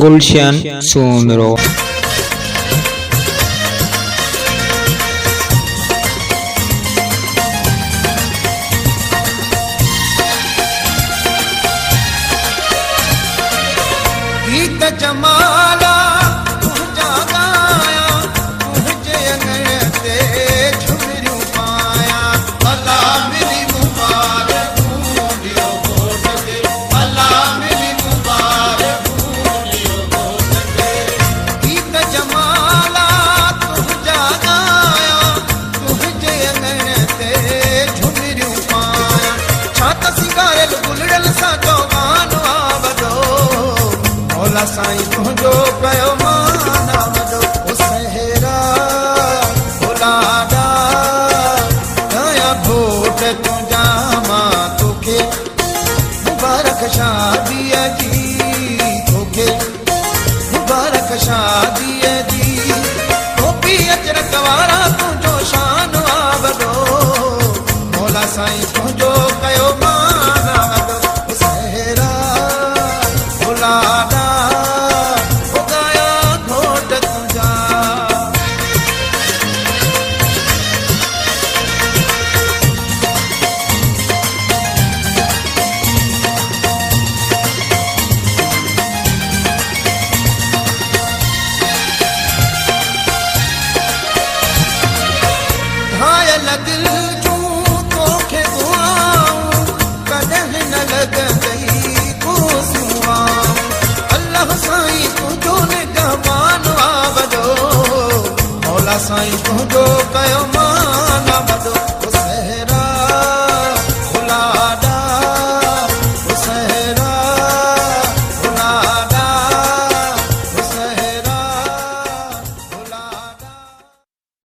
गुलशन सोनरो। गीत जमाला तुझा गाया तुझे अंगण ते झुमरियूं पाया अल्लाह मेरी मुबारक भूलियो गोट ते अल्लाह मेरी मुबारक भूलियो गोट ते गीत जमाला तुझा गाया तुझे अंगण ते झुमरियूं पाया छात सिंगारल गुलड़ल सा चौगान आवदो भोला साईं तुझो कयो माना वॾो ओ सहरा भोला ॾा दया भोट तुंहिंजा मां तोखे मुबारक शादीअ जी तोखे मुबारक शादीअ